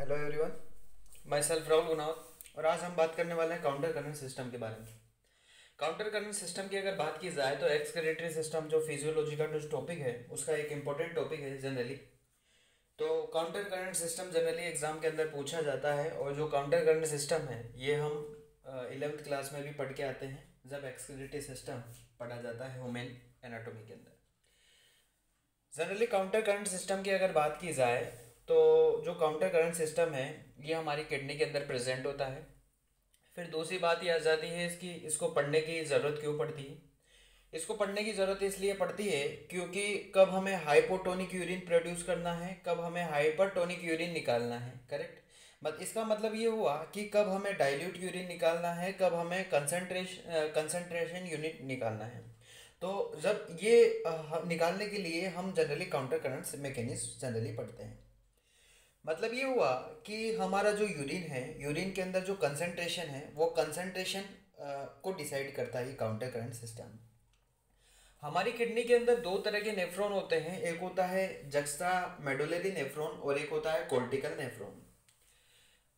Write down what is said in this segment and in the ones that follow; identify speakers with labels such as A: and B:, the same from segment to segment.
A: Hello everyone, my self Rahul Gunawat और आज हम बात करने वाले हैं काउंटर करंट सिस्टम के बारे में। काउंटर करंट सिस्टम की अगर बात की जाए तो एक्सक्रीटरी सिस्टम जो फिजियोलॉजी का जो टॉपिक है उसका एक इम्पोर्टेंट टॉपिक है जनरली। तो counter current system generally exam के अंदर पूछा जाता है और जो काउंटर करंट सिस्टम है ये हम 11th क्लास में भी पढ़ के आते हैं जब एक्सक्रीटरी सिस्टम पढ़ा जाता है ह्यूमन एनाटॉमी के अंदर। जनरली काउंटर करंट सिस्टम की अगर बात की जाए तो जो काउंटर करंट सिस्टम है ये हमारी किडनी के अंदर प्रेजेंट होता है। फिर दूसरी बात ये आ जाती है इसको पढ़ने की ज़रूरत क्यों पड़ती है। इसको पढ़ने की ज़रूरत इसलिए पड़ती है क्योंकि कब हमें हाइपोटोनिक यूरिन प्रोड्यूस करना है, कब हमें हाइपरटोनिक यूरिन निकालना है। करेक्ट। बट इसका मतलब ये हुआ कि कब हमें डाइल्यूट यूरिन निकालना है, कब हमें कंसंट्रेशन यूनिट निकालना है। तो जब ये निकालने के लिए हम generally counter current mechanism generally पढ़ते हैं। मतलब ये हुआ कि हमारा जो यूरिन है, यूरिन के अंदर जो कंसंट्रेशन है वो कंसंट्रेशन को डिसाइड करता है काउंटर करंट सिस्टम। हमारी किडनी के अंदर दो तरह के नेफ्रॉन होते हैं, एक होता है जक्स्टा मेडुलरी नेफ्रॉन और एक होता है कोर्टिकल नेफ्रॉन।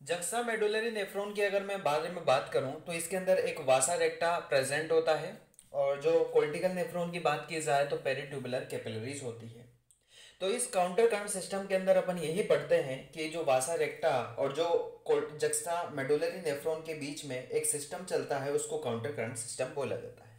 A: जक्सा मेडुलरी नेफ्रॉन की अगर मैं बारे में बात करूं तो इसके अंदर एक वासा रेक्टा प्रेजेंट होता है और जो कोर्टिकल नेफ्रॉन की बात की जाए तो पेरिट्यूबुलर कैपिलरीज होती है। तो इस काउंटर करंट सिस्टम के अंदर अपन यही पढ़ते हैं कि जो वासा रेक्टा और जो जक्सा मेडुलरी नेफ्रॉन के बीच में एक सिस्टम चलता है उसको काउंटर करंट सिस्टम बोला जाता है।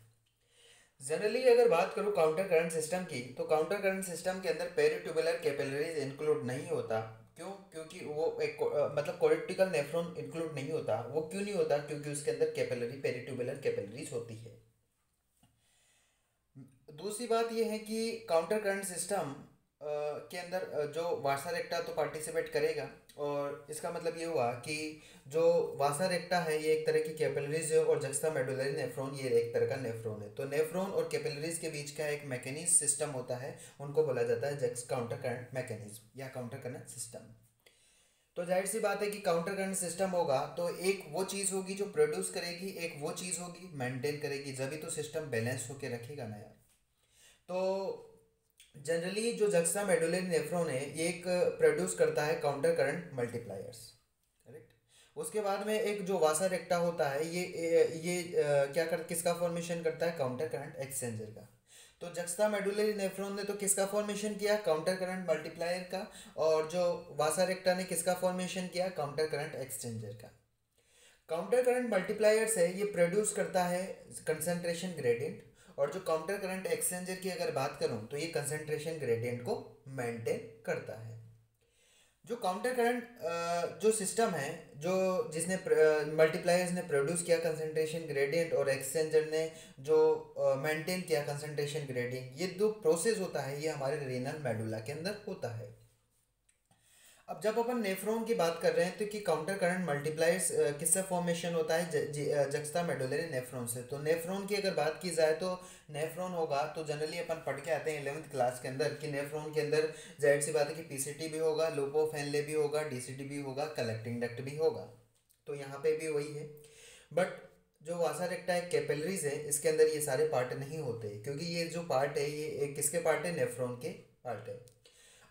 A: जनरली अगर बात करूँ काउंटर करंट सिस्टम की तो काउंटर करंट सिस्टम के अंदर पेरिट्यूबुलर कैपिलरीज इंक्लूड नहीं होता। क्यों? क्योंकि वो एक मतलब कोर्टिकल नेफ्रॉन इंक्लूड नहीं होता। वो क्यों नहीं होता? क्योंकि उसके अंदर कैपिलरी पेरिट्यूबुलर कैपिलरीज होती है। दूसरी बात यह है कि काउंटर करंट सिस्टम के अंदर जो वासा रेक्टा तो पार्टिसिपेट करेगा और इसका मतलब ये हुआ कि जो वासा रेक्टा है ये एक तरह की कैपिलरीज है और जक्स्टा मेडुलरी नेफ्रॉन ये एक तरह का नेफ्रॉन है। तो नेफ्रॉन और कैपिलरीज के बीच का एक मैकेनिज्म सिस्टम होता है, उनको बोला जाता है जक्स काउंटर करंट मैकेनिज्म या काउंटर करंट सिस्टम। तो जाहिर सी बात है कि काउंटर करंट सिस्टम होगा तो एक वो चीज़ होगी जो प्रोड्यूस करेगी, एक वो चीज़ होगी मेंटेन करेगी, जब भी तो सिस्टम बैलेंस होके रखेगा ना यार। तो जनरली जो जक्सा मेडुलरी नेफ्रॉन है ये एक प्रोड्यूस करता है काउंटर करंट मल्टीप्लायर्स। करेक्ट। उसके बाद में एक जो वासा रेक्टा होता है क्या कर किसका फॉर्मेशन करता है? काउंटर करंट एक्सचेंजर का। तो जक्सा मेडुलरी नेफ्रॉन ने तो किसका फॉर्मेशन किया? काउंटर करंट मल्टीप्लायर का। और जो वासा रेक्टा ने किसका फॉर्मेशन किया? काउंटर करंट एक्सचेंजर का। काउंटर करंट मल्टीप्लायर्स है ये प्रोड्यूस करता है कंसंट्रेशन ग्रेडियंट और जो काउंटर करंट एक्सचेंजर की अगर बात करूं तो ये कंसंट्रेशन ग्रेडियंट को मेंटेन करता है। जो काउंटर करंट जो सिस्टम है जो जिसने मल्टीप्लायर्स ने प्रोड्यूस किया कंसंट्रेशन ग्रेडियंट और एक्सचेंजर ने जो मेंटेन किया कंसंट्रेशन ग्रेडियंट, ये दो प्रोसेस होता है ये हमारे रेनल मेडुला के अंदर होता है। अब जब अपन नेफ्रॉन की बात कर रहे हैं तो कि काउंटर करंट मल्टीप्लायर्स किससे फॉर्मेशन होता है? जक्स्टा मेडुलरी नेफ्रॉन से। तो नेफ्रॉन की अगर बात की जाए तो नेफ्रॉन होगा तो जनरली अपन पढ़ के आते हैं 11th क्लास के अंदर कि नेफ्रॉन के अंदर जाहिर सी बात है कि पीसीटी भी होगा, लूप ऑफ हेनले भी होगा, डीसीटी भी होगा, कलेक्टिंग डक्ट भी होगा। तो यहाँ पे भी वही है। बट जो वासा रेक्टा एक कैपिलरीज है इसके अंदर ये सारे पार्ट नहीं होते क्योंकि ये जो पार्ट है ये किसके पार्ट है? नेफ्रॉन के पार्ट है।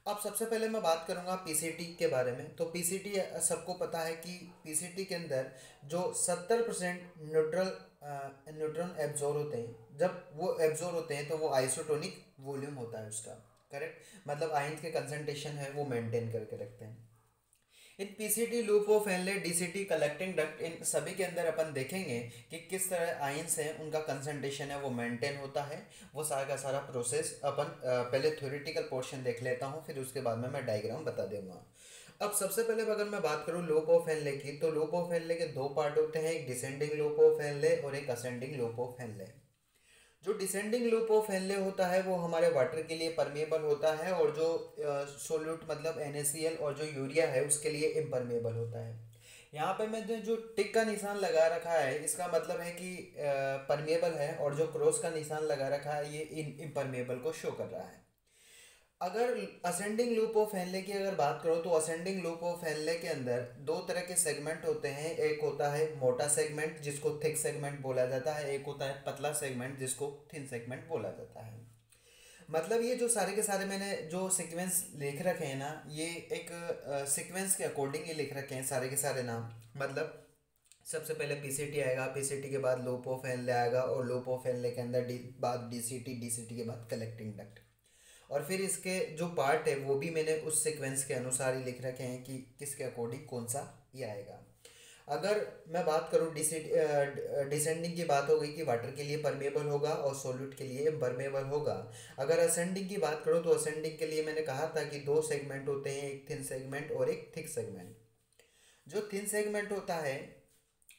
A: अब सबसे पहले मैं बात करूंगा पीसीटी के बारे में। तो पीसीटी सबको पता है कि पीसीटी के अंदर जो 70% न्यूट्रॉन एब्जॉर्ब होते हैं, जब वो एब्जॉर्ब होते हैं तो वो आइसोटोनिक वॉल्यूम होता है उसका। करेक्ट। मतलब आयन के कंसंट्रेशन है वो मेंटेन करके रखते हैं। इन PCT, loop of Henle, DCT, collecting duct, इन सभी के अंदर अपन देखेंगे कि किस तरह आयंस हैं उनका कंसंट्रेशन है वो मेंटेन होता है। वो सारा का सारा प्रोसेस अपन पहले थ्योरेटिकल पोर्शन देख लेता हूँ, फिर उसके बाद में मैं डायग्राम बता दूंगा। अब सबसे पहले अगर मैं बात करूँ लूप ऑफ हेनले की तो लूप ऑफ हेनले के दो पार्ट होते हैं, एक डिसेंडिंग लूप ऑफ हेनले और एक असेंडिंग लूप ऑफ हेनले। जो डिसेंडिंग लूप ऑफ हेनले होता है वो हमारे वाटर के लिए परमेबल होता है और जो सोल्यूट मतलब NaCl और जो यूरिया है उसके लिए इम्परमेबल होता है। यहाँ पे मैंने जो टिक का निशान लगा रखा है इसका मतलब है कि परमेबल है और जो क्रॉस का निशान लगा रखा है ये इम्परमेबल को शो कर रहा है। अगर असेंडिंग लूप ऑफ हेनले की अगर बात करो तो असेंडिंग लूप ऑफ हेनले के अंदर दो तरह के सेगमेंट होते हैं, एक होता है मोटा सेगमेंट जिसको थिक सेगमेंट बोला जाता है, एक होता है पतला सेगमेंट जिसको थिन सेगमेंट बोला जाता है। मतलब ये जो सारे के सारे मैंने जो सीक्वेंस लिख रखे हैं ना, ये एक सीक्वेंस के अकॉर्डिंग ही लिख रखे हैं सारे के सारे नाम। मतलब सबसे पहले पीसीटी आएगा, पीसीटी के बाद लूप ऑफ एनले आएगा, और लूप ऑफ एनले के अंदर बाद डीसीटी, डीसीटी के बाद कलेक्टिंग डक्ट। और फिर इसके जो पार्ट है वो भी मैंने उस सीक्वेंस के अनुसार ही लिख रखे हैं कि किसके अकॉर्डिंग कौन सा ये आएगा। अगर मैं बात करूँ डिसेंडिंग की बात हो गई कि वाटर के लिए परमेबल होगा और सॉल्यूट के लिए इम्परमेबल होगा। अगर असेंडिंग की बात करूँ तो असेंडिंग के लिए मैंने कहा था कि दो सेगमेंट होते हैं, एक थिन सेगमेंट और एक थिक सेगमेंट। जो थिन सेगमेंट होता है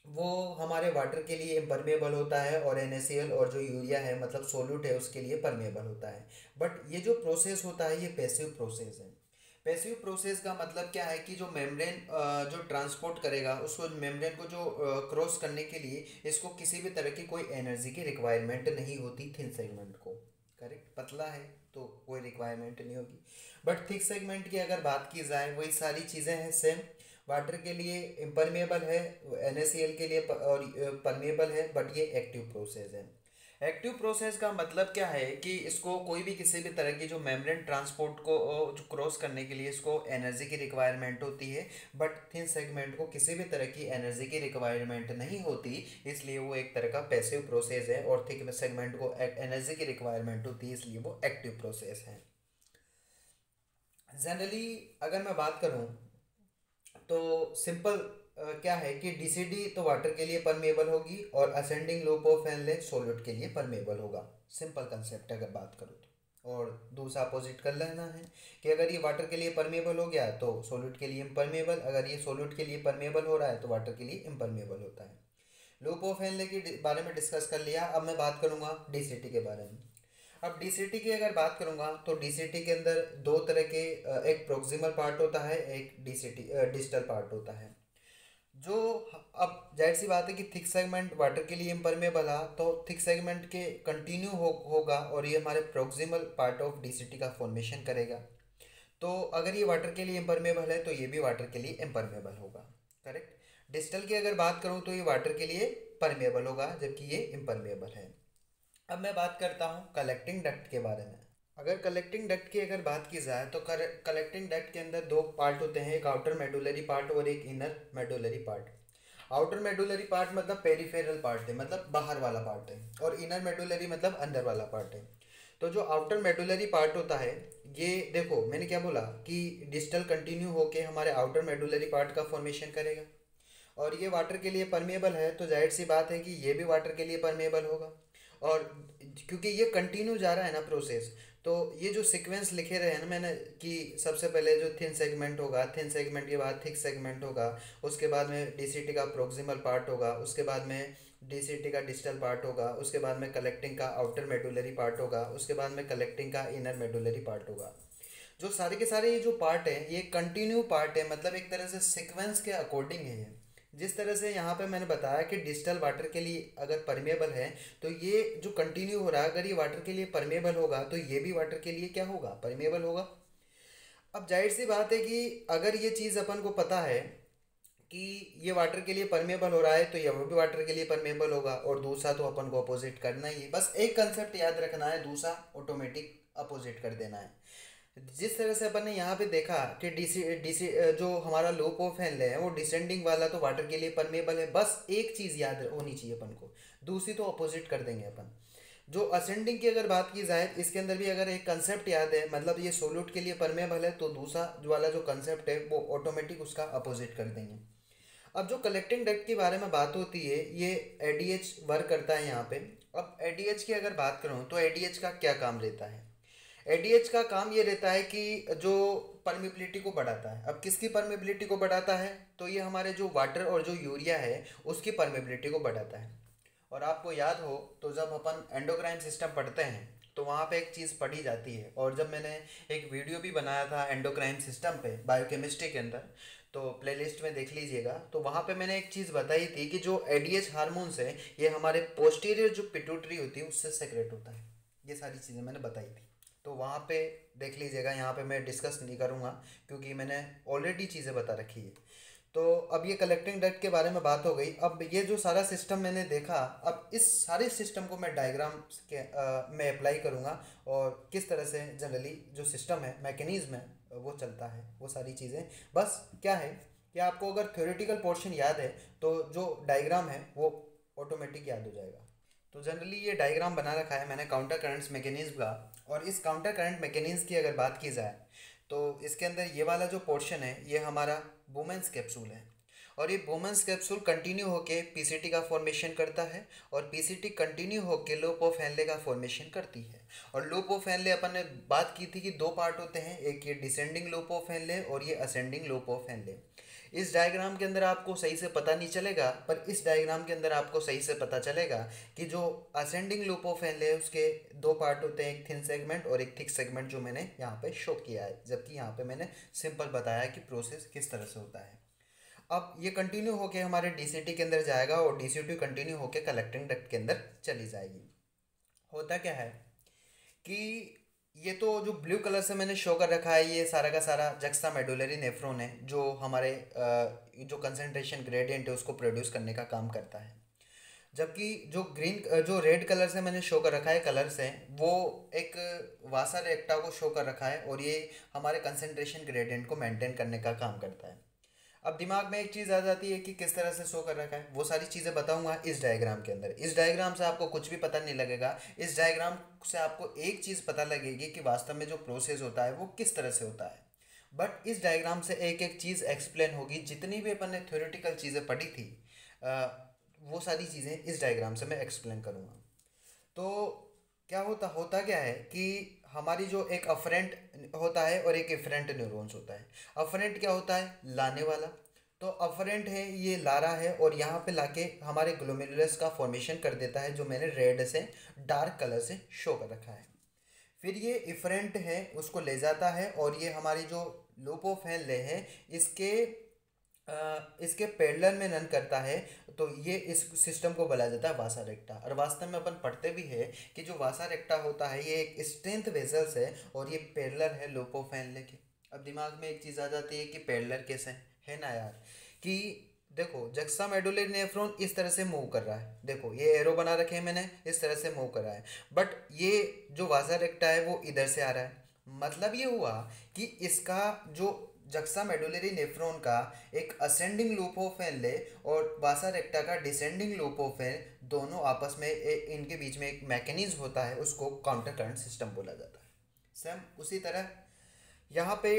A: वो हमारे वाटर के लिए इम्परमेबल होता है, और NaCl और जो यूरिया है मतलब सोल्यूट है उसके लिए परमेबल होता है। बट ये जो प्रोसेस होता है ये पैसिव प्रोसेस है। पैसिव प्रोसेस का मतलब क्या है कि जो मेम्ब्रेन जो ट्रांसपोर्ट करेगा उसको, मेम्ब्रेन को जो क्रॉस करने के लिए इसको किसी भी तरह की कोई एनर्जी की रिक्वायरमेंट नहीं होती थिन सेगमेंट को। करेक्ट, पतला है तो कोई रिक्वायरमेंट नहीं होगी। बट थिक सेगमेंट की अगर बात की जाए वही सारी चीज़ें हैं सेम। वाटर के लिए इम्परमेबल है, NaCl के लिए और परमेबल है, बट ये एक्टिव प्रोसेस है। एक्टिव प्रोसेस का मतलब क्या है कि इसको कोई भी किसी भी तरह की जो मेम्ब्रेन ट्रांसपोर्ट को जो क्रॉस करने के लिए इसको एनर्जी की रिक्वायरमेंट होती है, बट थिन सेगमेंट को किसी भी तरह की एनर्जी की रिक्वायरमेंट नहीं होती, इसलिए वो एक तरह का पैसिव प्रोसेस है। और थिक सेगमेंट को एनर्जी की रिक्वायरमेंट होती है, इसलिए वो एक्टिव प्रोसेस है। जनरली अगर मैं बात करूँ तो सिंपल क्या है कि डीसीडी तो वाटर के लिए परमेबल होगी, और ascending loop of Henle solute के लिए परमेबल होगा। सिंपल कंसेप्ट अगर बात करूँ तो, और दूसरा अपोजिट कर लेना है कि अगर ये वाटर के लिए परमेबल हो गया तो सॉल्यूट के लिए इम्परमेबल, अगर ये सॉल्यूट के लिए परमेबल हो रहा है तो वाटर के लिए इम्परमेबल होता है। लूप ऑफ एनले के बारे में डिस्कस कर लिया। अब मैं बात करूँगा डीसीटी के बारे में। अब डीसीटी की अगर बात करूंगा तो डीसीटी के अंदर दो तरह के एक प्रोक्सिमल पार्ट होता है, एक डीसीटी डिजिटल पार्ट होता है। जो अब जाहिर सी बात है कि थिक सेगमेंट वाटर के लिए इम्परमेबल है तो थिक सेगमेंट के कंटिन्यू होगा, और ये हमारे प्रोक्सिमल पार्ट ऑफ डीसीटी का फॉर्मेशन करेगा। तो अगर ये वाटर के लिए इम्परमेबल है तो ये भी वाटर के लिए इम्परमेबल होगा। करेक्ट। डिजिटल की अगर बात करूँ तो ये वाटर के लिए परमेबल होगा, जबकि ये इम्परमेबल है। अब मैं बात करता हूँ कलेक्टिंग डक्ट के बारे में। अगर कलेक्टिंग डक्ट की अगर बात की जाए तो कलेक्टिंग डक्ट के अंदर दो पार्ट होते हैं, एक आउटर मेडुलरी पार्ट और एक inner medullary part. Outer medullary part मतलब पेरिफेरल पार्ट है, मतलब बाहर वाला पार्ट है, और इनर मेडुलरी मतलब अंदर वाला पार्ट है। तो जो आउटर मेडुलरी पार्ट होता है, ये देखो मैंने क्या बोला कि डिस्टल कंटिन्यू होके हमारे आउटर मेडुलरी पार्ट का फॉर्मेशन करेगा, और ये वाटर के लिए परमेबल है तो जाहिर सी बात है कि ये भी वाटर के लिए परमेबल होगा। और क्योंकि ये कंटिन्यू जा रहा है ना प्रोसेस, तो ये जो सीक्वेंस लिखे रहे हैं ना मैंने कि सबसे पहले जो थिन सेगमेंट होगा, थिन सेगमेंट के बाद थिक सेगमेंट होगा, उसके बाद में डीसीटी का प्रोक्सिमल पार्ट होगा, उसके बाद में डीसीटी का डिजिटल पार्ट होगा, उसके बाद में कलेक्टिंग का आउटर मेडुलरी पार्ट होगा, उसके बाद में कलेक्टिंग का इनर मेडुलरी पार्ट होगा। जो सारे के सारे ये जो पार्ट है ये कंटिन्यू पार्ट है, मतलब एक तरह से सीक्वेंस के अकॉर्डिंग है ये। जिस तरह से यहाँ पे मैंने बताया कि डिजिटल वाटर के लिए अगर परमेबल है तो ये जो कंटिन्यू हो रहा है, अगर ये वाटर के लिए परमेबल होगा तो ये भी वाटर के लिए क्या होगा, परमेबल होगा। अब जाहिर सी बात है कि अगर ये चीज़ अपन को पता है कि ये वाटर के लिए परमेबल हो रहा है तो ये वो भी वाटर के लिए परमेबल होगा, और दूसरा तो अपन को अपोजिट करना ही है। बस एक कंसेप्ट याद रखना है, दूसरा ऑटोमेटिक अपोजिट कर देना है। जिस तरह से अपन ने यहाँ पे देखा कि डीसी डीसी जो हमारा लो प्रोफाइल है वो डिसेंडिंग वाला तो वाटर के लिए परमेबल है, बस एक चीज़ याद होनी चाहिए अपन को, दूसरी तो अपोजिट कर देंगे अपन। जो असेंडिंग की अगर बात की जाए इसके अंदर भी अगर एक कंसेप्ट याद है, मतलब ये सोल्यूट के लिए परमेबल है, तो दूसरा जो वाला जो कंसेप्ट है वो ऑटोमेटिक उसका अपोजिट कर देंगे। अब जो कलेक्टिंग डक्ट के बारे में बात होती है ये एडीएच वर्क करता है यहाँ पे। अब एडीएच की अगर बात करूँ तो एडीएच का क्या काम रहता है। एडीएच का काम ये रहता है कि जो परमिबिलिटी को बढ़ाता है। अब किसकी परमिबिलिटी को बढ़ाता है, तो ये हमारे जो वाटर और जो यूरिया है उसकी परमिबिलिटी को बढ़ाता है। और आपको याद हो तो जब अपन एंडोक्राइन सिस्टम पढ़ते हैं तो वहाँ पे एक चीज़ पढ़ी जाती है, और जब मैंने एक वीडियो भी बनाया था एंडोक्राइन सिस्टम पे बायोकेमिस्ट्री के अंदर, तो प्लेलिस्ट में देख लीजिएगा, तो वहाँ पे मैंने एक चीज़ बताई थी कि जो एडीएच हार्मोन्स है ये हमारे पोस्टीरियर जो पिट्यूटरी होती है उससे सेक्रेट होता है। ये सारी चीज़ें मैंने बताई थी, तो वहाँ पे देख लीजिएगा। यहाँ पे मैं डिस्कस नहीं करूँगा क्योंकि मैंने ऑलरेडी चीज़ें बता रखी है। तो अब ये कलेक्टिंग डक्ट के बारे में बात हो गई। अब ये जो सारा सिस्टम मैंने देखा, अब इस सारे सिस्टम को मैं डायग्राम के में अप्लाई करूँगा और किस तरह से जनरली जो सिस्टम है, मैकेनिज्म है, वो चलता है, वो सारी चीज़ें। बस क्या है कि आपको अगर थ्योरेटिकल पोर्शन याद है तो जो डायग्राम है वो ऑटोमेटिक याद हो जाएगा। तो जनरली ये डायग्राम बना रखा है मैंने काउंटर करंट्स मैकेनिज्म का। और इस काउंटर करंट मैकेनिज्म की अगर बात की जाए तो इसके अंदर ये वाला जो पोर्शन है ये हमारा बोमेंस कैप्सूल है। और ये बोमेंस कैप्सूल कंटिन्यू होके पीसीटी का फॉर्मेशन करता है और पीसीटी कंटिन्यू होके लूप ऑफ हेनले का फॉर्मेशन करती है। और लूप ऑफ हेनले अपन ने बात की थी कि दो पार्ट होते हैं, एक ये डिसेंडिंग लूप ऑफ हेनले और ये असेंडिंग लूप ऑफ हेनले। इस डायग्राम के अंदर आपको सही से पता नहीं चलेगा, पर इस डायग्राम के अंदर आपको सही से पता चलेगा कि जो असेंडिंग लूप ऑफ हेनले है उसके दो पार्ट होते हैं, एक थिन सेगमेंट और एक थिक सेगमेंट, जो मैंने यहाँ पे शो किया है, जबकि यहाँ पे मैंने सिंपल बताया कि प्रोसेस किस तरह से होता है। अब ये कंटिन्यू होके हमारे डीसीटी के अंदर जाएगा और डीसीटी कंटिन्यू होके कलेक्टिंग डक्ट के अंदर चली जाएगी। होता क्या है कि ये तो जो ब्लू कलर से मैंने शो कर रखा है ये सारा का सारा जक्स्टा मेडुलरी नेफ्रॉन है, जो हमारे जो कंसंट्रेशन ग्रेडियंट है उसको प्रोड्यूस करने का काम करता है। जबकि जो रेड कलर से मैंने शो कर रखा है कलर से, वो एक वासा रेक्टा को शो कर रखा है और ये हमारे कंसंट्रेशन ग्रेडियंट को मेंटेन करने का काम करता है। अब दिमाग में एक चीज़ आ जाती है कि किस तरह से शो कर रखा है, वो सारी चीज़ें बताऊंगा इस डायग्राम के अंदर। इस डायग्राम से आपको कुछ भी पता नहीं लगेगा, इस डायग्राम से आपको एक चीज़ पता लगेगी कि वास्तव में जो प्रोसेस होता है वो किस तरह से होता है। बट इस डायग्राम से एक एक चीज़ एक्सप्लेन होगी, जितनी भी अपन ने थ्योरेटिकल चीज़ें पढ़ी थी वो सारी चीज़ें इस डायग्राम से मैं एक्सप्लेन करूँगा। तो क्या होता होता क्या है कि हमारी जो एक अफरेंट होता है और एक इफरेंट न्यूरॉन्स होता है। अफरेंट क्या होता है? लाने वाला। तो अफरेंट है, ये ला रहा है और यहाँ पे लाके हमारे ग्लोमेरुलस का फॉर्मेशन कर देता है, जो मैंने रेड से डार्क कलर से शो कर रखा है। फिर ये इफरेंट है, उसको ले जाता है और ये हमारी जो लूप ऑफ हेनले है इसके इसके पैरेलल में रन करता है। तो ये इस सिस्टम को बोला जाता है वासा रेक्टा। और वास्तव में अपन पढ़ते भी है कि जो वासा रेक्टा होता है ये एक स्ट्रेंथ वेसल्स है और ये पैरेलल है लूप ऑफ हेनले के। अब दिमाग में एक चीज़ आ जाती है कि पैरेलल कैसे है ना यार, कि देखो जक्सा मेडुलरी नेफ्रॉन इस तरह से मूव कर रहा है, देखो ये एरो बना रखे हैं मैंने, इस तरह से मूव कर रहा है। बट ये जो वासा रेक्टा है वो इधर से आ रहा है। मतलब ये हुआ कि इसका जो जक्सा मेडुलरी नेफ्रॉन का एक असेंडिंग लूप ऑफ हेनले और वासा रेक्टा का डिसेंडिंग लूप ऑफ हेन, दोनों आपस में इनके बीच में एक मैकेनिज्म होता है, उसको काउंटर करंट सिस्टम बोला जाता है। सेम उसी तरह यहाँ पे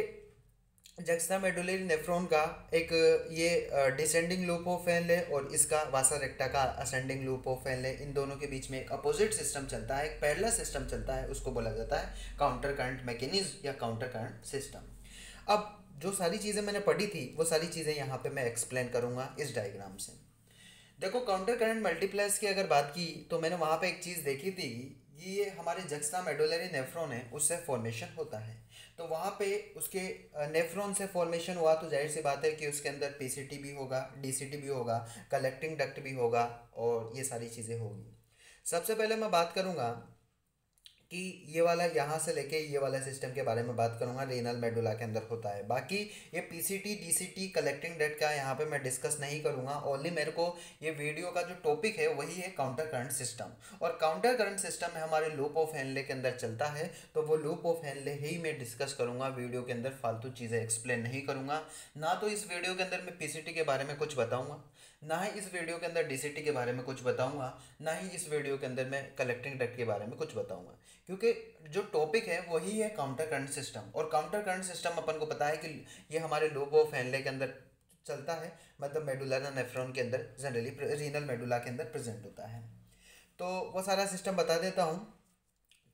A: जक्सा मेडुलरी नेफ्रॉन का एक ये डिसेंडिंग लूप ऑफ हेनले और इसका वासा रेक्टा का असेंडिंग लूप ऑफ हेनले, इन दोनों के बीच में एक अपोजिट सिस्टम चलता है, एक पैरेलल सिस्टम चलता है, उसको बोला जाता है काउंटर करंट मैकेनिज्म या काउंटर करंट सिस्टम। अब जो सारी चीज़ें मैंने पढ़ी थी वो सारी चीज़ें यहाँ पे मैं एक्सप्लेन करूँगा इस डायग्राम से। देखो काउंटर करंट मल्टीप्लेक्स की अगर बात की तो मैंने वहाँ पे एक चीज़ देखी थी, ये हमारे जक्सा मेडुलरी नेफ्रॉन है उससे फॉर्मेशन होता है। तो वहाँ पे उसके नेफ्रॉन से फॉर्मेशन हुआ तो जाहिर सी बात है कि उसके अंदर पीसीटी भी होगा, डीसीटी भी होगा, कलेक्टिंग डक्ट भी होगा और ये सारी चीज़ें होगी। सबसे पहले मैं बात करूँगा कि ये वाला यहाँ से लेके ये वाला सिस्टम के बारे में बात करूँगा, रीनल मेडुला के अंदर होता है। बाकी ये पीसीटी डीसीटी कलेक्टिंग डक्ट का यहाँ पे मैं डिस्कस नहीं करूँगा। ओनली मेरे को ये वीडियो का जो टॉपिक है वही है काउंटर करंट सिस्टम। और काउंटर करंट सिस्टम में हमारे लूप ऑफ हेनले के अंदर चलता है, तो वो लूप ऑफ हेनले ही मैं डिस्कस करूँगा वीडियो के अंदर, फालतू चीज़ें एक्सप्लेन नहीं करूँगा। ना तो इस वीडियो के अंदर मैं पीसीटी के बारे में कुछ बताऊँगा, ना ही इस वीडियो के अंदर डीसीटी के बारे में कुछ बताऊँगा, ना ही इस वीडियो के अंदर मैं कलेक्टिंग डक्ट के बारे में कुछ बताऊँगा, क्योंकि जो टॉपिक है वही है काउंटर करंट सिस्टम। और काउंटर करंट सिस्टम अपन को पता है कि ये हमारे लूप ऑफ हेनले के अंदर चलता है, मतलब मेडुलर नेफ्रॉन के अंदर, जनरली रीनल मेडुला के अंदर प्रेजेंट होता है। तो वो सारा सिस्टम बता देता हूँ।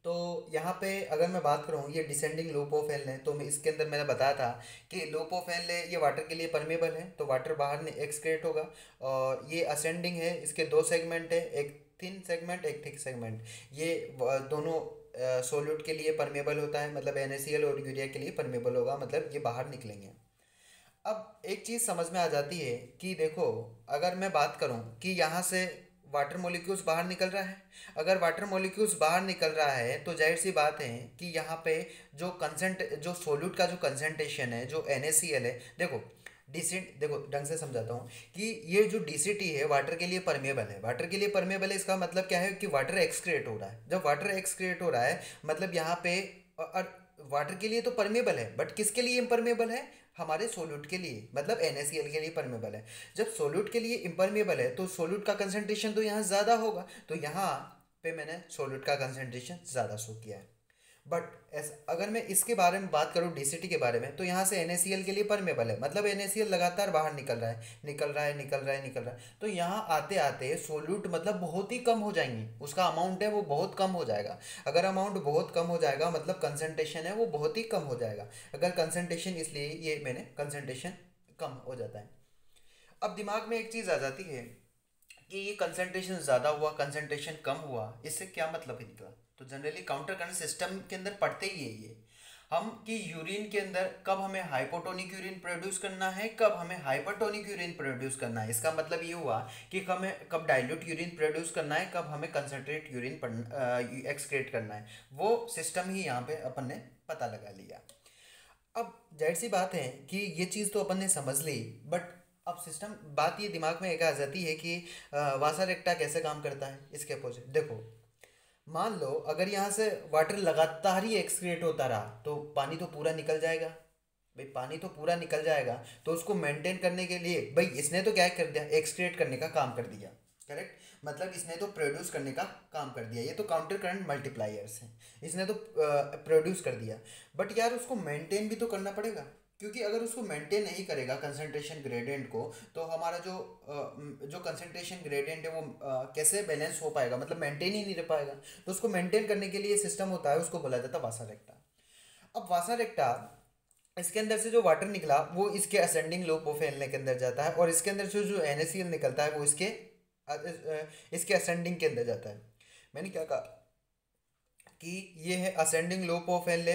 A: तो यहाँ पे अगर मैं बात करूँ ये डिसेंडिंग लूप ऑफ हेनले, तो मैं इसके अंदर मैंने बताया था कि लूप ऑफ हेनले ये वाटर के लिए परमेबल है, तो वाटर बाहर एक्सक्रेट होगा। और ये असेंडिंग है, इसके दो सेगमेंट है, एक थिन सेगमेंट एक थिक सेगमेंट। ये दोनों सोल्यूट के लिए परमेबल होता है, मतलब NaCl और यूरिया के लिए परमेबल होगा, मतलब ये बाहर निकलेंगे। अब एक चीज़ समझ में आ जाती है कि देखो अगर मैं बात करूं कि यहाँ से वाटर मॉलिक्यूल्स बाहर निकल रहा है, अगर वाटर मॉलिक्यूल्स बाहर निकल रहा है तो जाहिर सी बात है कि यहाँ पे जो सोल्यूट का जो कंसंट्रेशन है, जो NaCl है, देखो डीसीटी देखो ढंग से समझाता हूँ कि ये जो डीसीटी है वाटर के लिए परमेबल है। वाटर के लिए परमेबल है, इसका मतलब क्या है कि वाटर एक्सक्रिएट हो रहा है। जब वाटर एक्सक्रिएट हो रहा है मतलब यहाँ पे वाटर के लिए तो परमेबल है, बट किसके लिए इम्परमेबल है? हमारे सोल्यूट के लिए, मतलब NaCl के लिए परमेबल है। जब सोल्यूट के लिए इम्परमेबल है तो सोल्यूट का कंसंट्रेशन तो यहाँ ज़्यादा होगा, तो यहाँ पे मैंने सोल्यूट का कंसंट्रेशन ज़्यादा शो किया है। बट अगर मैं इसके बारे में बात करूँ डीसीटी के बारे में, तो यहाँ से NaCl के लिए परमेबल है, मतलब NaCl लगातार बाहर निकल रहा है, निकल रहा है, निकल रहा है, निकल रहा है। तो यहाँ आते आते सोल्यूट मतलब बहुत ही कम हो जाएंगे, उसका अमाउंट है वो बहुत कम हो जाएगा। अगर अमाउंट बहुत कम हो जाएगा मतलब कंसनट्रेशन है वो बहुत ही कम हो जाएगा। अगर कंसनट्रेशन, इसलिए ये मैंने कंसनट्रेशन कम हो जाता है। अब दिमाग में एक चीज़ आ जाती है कि ये कंसंट्रेशन ज़्यादा हुआ, कंसंट्रेशन कम हुआ, इससे क्या मतलब निकला? तो जनरली काउंटर करंट सिस्टम के अंदर पढ़ते ही है ये हम कि यूरिन के अंदर कब हमें हाइपोटोनिक यूरिन प्रोड्यूस करना है, कब हमें हाइपरटोनिक यूरिन प्रोड्यूस करना है। इसका मतलब ये हुआ कि हमें कब डाइल्यूट यूरिन प्रोड्यूस करना है, कब हमें कंसनट्रेट यूरिन एक्सक्रेट करना है। वो सिस्टम ही यहाँ पे अपन ने पता लगा लिया। अब जाहिर सी बात है कि ये चीज़ तो अपन ने समझ ली, बट अब सिस्टम बात ये दिमाग में एक आ जाती है कि वासा रेक्टा कैसे काम करता है। इसके अपोजिट देखो, मान लो अगर यहाँ से वाटर लगातार ही एक्सक्रिएट होता रहा तो पानी तो पूरा निकल जाएगा। भाई पानी तो पूरा निकल जाएगा, तो उसको मेंटेन करने के लिए भाई इसने तो क्या कर दिया, एक्सक्रिएट करने का काम कर दिया। करेक्ट, मतलब इसने तो प्रोड्यूस करने का काम कर दिया। ये तो काउंटर करंट मल्टीप्लायर्स हैं, इसने तो प्रोड्यूस कर दिया। बट यार उसको मेंटेन भी तो करना पड़ेगा, क्योंकि अगर उसको मेंटेन नहीं करेगा कंसंट्रेशन ग्रेडियंट को, तो हमारा जो कंसंट्रेशन ग्रेडियंट है वो कैसे बैलेंस हो पाएगा, मतलब मेंटेन ही नहीं रह पाएगा। तो उसको मेंटेन करने के लिए सिस्टम होता है, उसको बोला जाता है वासा रेक्टा। अब वासा रेक्टा, इसके अंदर से जो वाटर निकला वो इसके असेंडिंग लूप को फैलने के अंदर जाता है, और इसके अंदर से जो NaCl निकलता है वो इसके असेंडिंग के अंदर जाता है। मैंने क्या कहा कि ये है असेंडिंग लूप ऑफ एल,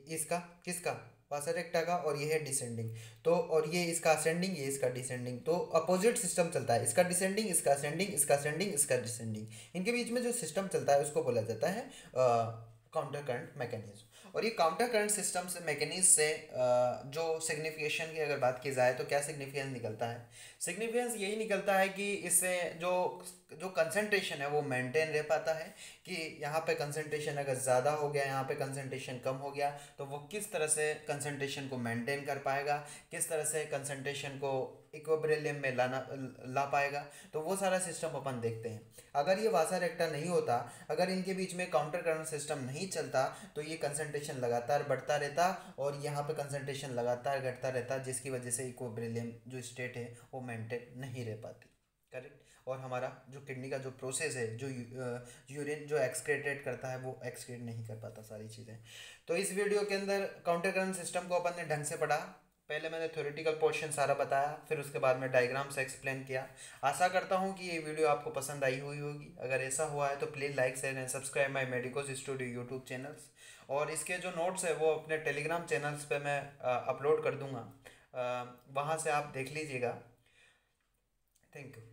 A: इसका किसका, वासरेक्टा का, और ये है डिसेंडिंग। तो और ये इसका असेंडिंग, ये इसका डिसेंडिंग, तो अपोजिट सिस्टम चलता है, इसका डिसेंडिंग, इसका असेंडिंग, इसका असेंडिंग, इसका डिसेंडिंग। इनके बीच में जो सिस्टम चलता है उसको बोला जाता है काउंटर करंट मैकेनिज्म। और ये काउंटर करंट सिस्टम से मैकेनिज्म से जो सिग्निफिकेशन की अगर बात की जाए तो क्या सिग्निफिकेंस निकलता है? सिग्निफिकेंस यही निकलता है कि इससे जो जो कंसंट्रेशन है वो मेंटेन रह पाता है, कि यहाँ पे कंसंट्रेशन अगर ज़्यादा हो गया, यहाँ पे कंसंट्रेशन कम हो गया, तो वो किस तरह से कंसंट्रेशन को मेंटेन कर पाएगा, किस तरह से कंसंट्रेशन को इक्विलिब्रियम में ला पाएगा। तो वो सारा सिस्टम अपन देखते हैं। अगर ये वासा रेक्टा नहीं होता, अगर इनके बीच में काउंटर करंट सिस्टम नहीं चलता, तो ये कंसंट्रेशन लगातार बढ़ता रहता और यहाँ पे कंसंट्रेशन लगातार घटता रहता, जिसकी वजह से इक्विलिब्रियम जो स्टेट है वो मेंटेन नहीं रह पाती। करेक्ट। और हमारा जो किडनी का जो प्रोसेस है, जो यूरिन जो एक्सक्रेटेड करता है वो एक्सक्रेट नहीं कर पाता सारी चीज़ें। तो इस वीडियो के अंदर काउंटर करंट सिस्टम को अपन ने ढंग से पढ़ा। पहले मैंने थ्योरेटिकल पोर्शन सारा बताया, फिर उसके बाद में डायग्राम से एक्सप्लेन किया। आशा करता हूँ कि ये वीडियो आपको पसंद आई हुई होगी। अगर ऐसा हुआ है तो please like share and subscribe my medicos studio YouTube channels. और इसके जो नोट्स है वो अपने टेलीग्राम चैनल्स पे मैं अपलोड कर दूँगा, वहाँ से आप देख लीजिएगा। Thank you.